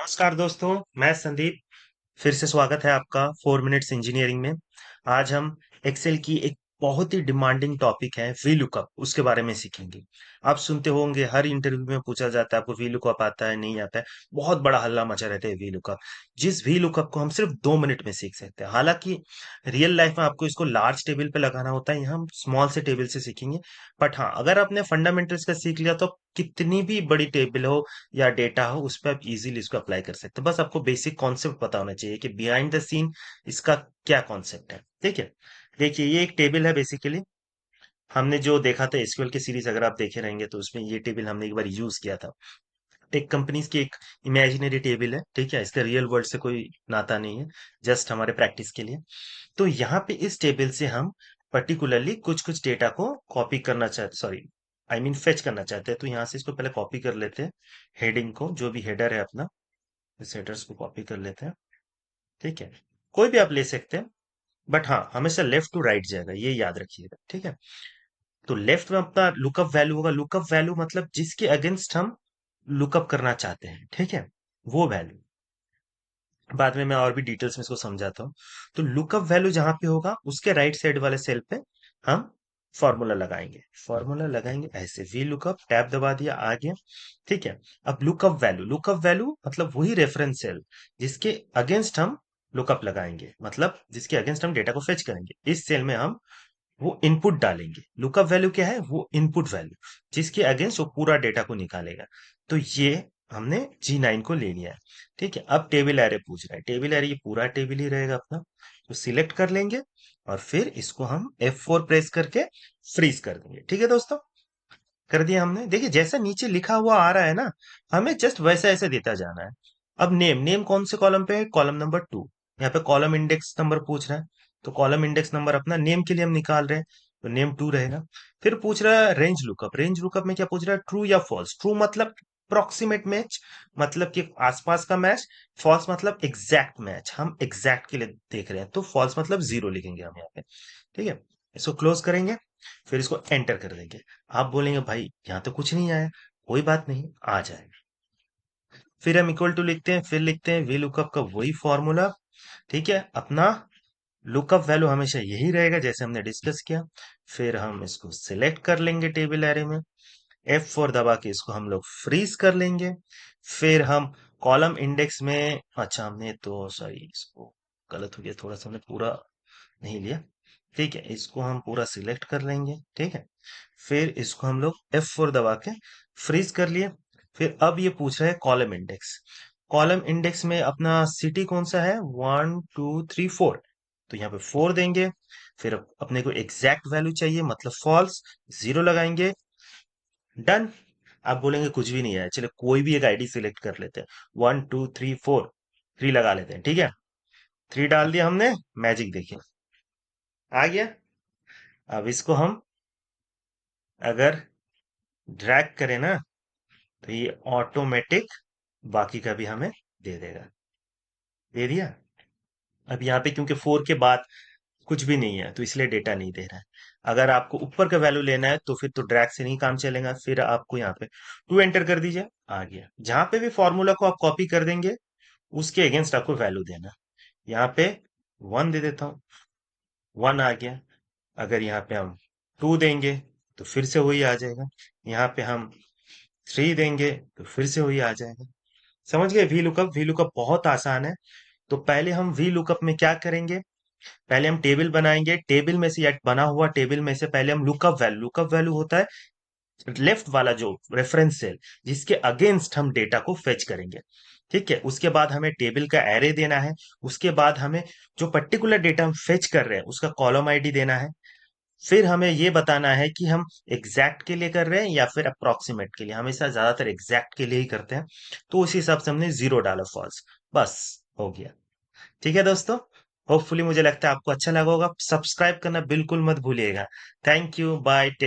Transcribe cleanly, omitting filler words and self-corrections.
नमस्कार दोस्तों, मैं संदीप। फिर से स्वागत है आपका 4 मिनट्स इंजीनियरिंग में। आज हम एक्सेल की एक बहुत ही डिमांडिंग टॉपिक है वी लुकअप, उसके बारे में सीखेंगे। आप सुनते होंगे हर इंटरव्यू में पूछा जाता है आपको वी लुकअप आता है नहीं आता है। बहुत बड़ा हल्ला मचा रहता है वी लुकअप। जिस वी लुकअप को हम सिर्फ 2 मिनट में सीख सकते हैं। हालांकि रियल लाइफ में आपको इसको लार्ज टेबल पे लगाना होता है, यहाँ हम स्मॉल से टेबल से सीखेंगे। बट हाँ, अगर आपने फंडामेंटल्स का सीख लिया तो कितनी भी बड़ी टेबल हो या डेटा हो उस पर आप इजीली इसको अप्लाई कर सकते हैं। बस आपको बेसिक कॉन्सेप्ट पता होना चाहिए कि बिहाइंड द सीन इसका क्या कॉन्सेप्ट है। ठीक है, देखिए ये एक टेबल है बेसिकली। हमने जो देखा था एसक्यूएल की सीरीज, अगर आप देखे रहेंगे तो उसमें ये टेबल हमने एक बार यूज किया था। टेक कंपनीज की एक इमेजिनरी टेबल है, ठीक है, इसका रियल वर्ल्ड से कोई नाता नहीं है, जस्ट हमारे प्रैक्टिस के लिए। तो यहाँ पे इस टेबल से हम पर्टिकुलरली कुछ कुछ डेटा को कॉपी करना चाहते, सॉरी आई मीन फेच करना चाहते हैं। तो यहाँ से इसको पहले कॉपी कर लेते हैं। हेडिंग को, जो भी हेडर है अपना, इस हेडर्स को कॉपी कर लेते हैं। ठीक है, कोई भी आप ले सकते हैं, बट हाँ हमेशा लेफ्ट टू राइट जाएगा, ये याद रखिएगा। ठीक है, तो लेफ्ट में अपना लुकअप वैल्यू होगा। लुकअप वैल्यू मतलब जिसके अगेंस्ट हम लुकअप करना चाहते हैं, ठीक है, वो वैल्यू। बाद में मैं और भी डिटेल्स में इसको समझाता हूँ। तो लुकअप वैल्यू जहां पे होगा उसके राइट साइड वाले सेल पे हम फॉर्मूला लगाएंगे। फॉर्मूला लगाएंगे ऐसे, वी लुकअप, टैब दबा दिया, आ गया। ठीक है, अब लुकअप वैल्यू, लुकअप वैल्यू मतलब वही रेफरेंस सेल जिसके अगेंस्ट हम लुकअप लगाएंगे, मतलब जिसके अगेंस्ट हम डेटा को फेच करेंगे। इस सेल में हम वो इनपुट डालेंगे। लुकअप वैल्यू क्या है? वो इनपुट वैल्यू जिसके अगेंस्ट वो पूरा डेटा को निकालेगा। तो ये हमने G9 को ले लिया है। ठीक है, अब टेबल एरे पूछ रहा है। टेबल एरे ये पूरा टेबल ही रहेगा अपना। तो सिलेक्ट कर लेंगे और फिर इसको हम F4 प्रेस करके फ्रीज कर देंगे। ठीक है दोस्तों, कर दिया हमने। देखिए जैसा नीचे लिखा हुआ आ रहा है ना, हमें जस्ट वैसा ऐसे देता जाना है। अब नेम, नेम कौन से कॉलम पे है? Column number 2। यहाँ पे कॉलम इंडेक्स नंबर पूछ रहा है, तो कॉलम इंडेक्स नंबर अपना नेम के लिए हम निकाल रहे हैं, तो नेम 2 रहेगा। फिर पूछ रहा है रेंज लुकअप। रेंज लुकअप में क्या पूछ रहा है? ट्रू या फॉल्स। ट्रू मतलब अप्रोक्सीमेट मैच, मतलब कि आसपास का मैच। फॉल्स मतलब एग्जैक्ट मैच, हम एग्जैक्ट के लिए देख रहे हैं। तो फॉल्स मतलब 0 लिखेंगे हम यहाँ पे। ठीक है, इसको क्लोज करेंगे, फिर इसको एंटर कर देंगे। आप बोलेंगे भाई यहाँ तो कुछ नहीं आया। कोई बात नहीं, आ जाएगा। फिर हम इक्वल टू लिखते हैं, फिर लिखते हैं वी लुकअप का वही फॉर्मूला। ठीक है, अपना लुकअप वैल्यू हमेशा यही रहेगा जैसे हमने डिस्कस किया। फिर हम इसको सिलेक्ट कर लेंगे टेबल एरे में, F4 दबा के इसको हम लोग फ्रीज कर लेंगे। फिर हम कॉलम इंडेक्स में, अच्छा हमने तो सॉरी इसको गलत हो गया थोड़ा सा, हमने पूरा नहीं लिया। ठीक है, इसको हम पूरा सिलेक्ट कर लेंगे। ठीक है, फिर इसको हम लोग F4 दबा के फ्रीज कर लिए। फिर अब ये पूछ रहा है कॉलम इंडेक्स। कॉलम इंडेक्स में अपना सिटी कौन सा है? 1 2 3 4। तो यहाँ पे 4 देंगे। फिर अपने को एग्जैक्ट वैल्यू चाहिए, मतलब फॉल्स, 0 लगाएंगे। डन। आप बोलेंगे कुछ भी नहीं है, चलो कोई भी एक आईडी सिलेक्ट कर लेते हैं। 1 2 3 4, 3 लगा लेते हैं। ठीक है, 3 डाल दिया हमने। मैजिक देखिए, आ गया। अब इसको हम अगर ड्रैग करें ना, तो ये ऑटोमेटिक बाकी का भी हमें दे देगा। दे दिया। अब यहाँ पे क्योंकि 4 के बाद कुछ भी नहीं है तो इसलिए डेटा नहीं दे रहा है। अगर आपको ऊपर का वैल्यू लेना है तो फिर तो ड्रैग से नहीं काम चलेगा। फिर आपको यहाँ पे 2 एंटर कर दीजिए, आ गया। जहां पे भी फॉर्मूला को आप कॉपी कर देंगे उसके अगेंस्ट आपको वैल्यू देना। यहाँ पे 1 दे देता हूँ, 1 आ गया। अगर यहाँ पे हम 2 देंगे तो फिर से वही आ जाएगा। यहाँ पे हम 3 देंगे तो फिर से वही आ जाएगा। समझ गए? वी लुकअप, वी लुकअप बहुत आसान है। तो पहले हम वी लुकअप में क्या करेंगे? पहले हम टेबल बनाएंगे। टेबल में से या बना हुआ टेबल में से पहले हम लुकअप वैल्यू, लुकअप वैल्यू होता है लेफ्ट वाला जो रेफरेंस सेल जिसके अगेंस्ट हम डेटा को फेच करेंगे। ठीक है, उसके बाद हमें टेबल का एरे देना है। उसके बाद हमें जो पर्टिकुलर डेटा हम फेच कर रहे हैं उसका कॉलम आईडी देना है। फिर हमें ये बताना है कि हम एग्जैक्ट के लिए कर रहे हैं या फिर अप्रोक्सीमेट के लिए। हमेशा ज्यादातर एग्जैक्ट के लिए ही करते हैं, तो उस हिसाब से हमने 0 डाला, फॉल्स। बस हो गया। ठीक है दोस्तों, होपफुली मुझे लगता है आपको अच्छा लगा होगा। सब्सक्राइब करना बिल्कुल मत भूलिएगा। Thank you, bye, take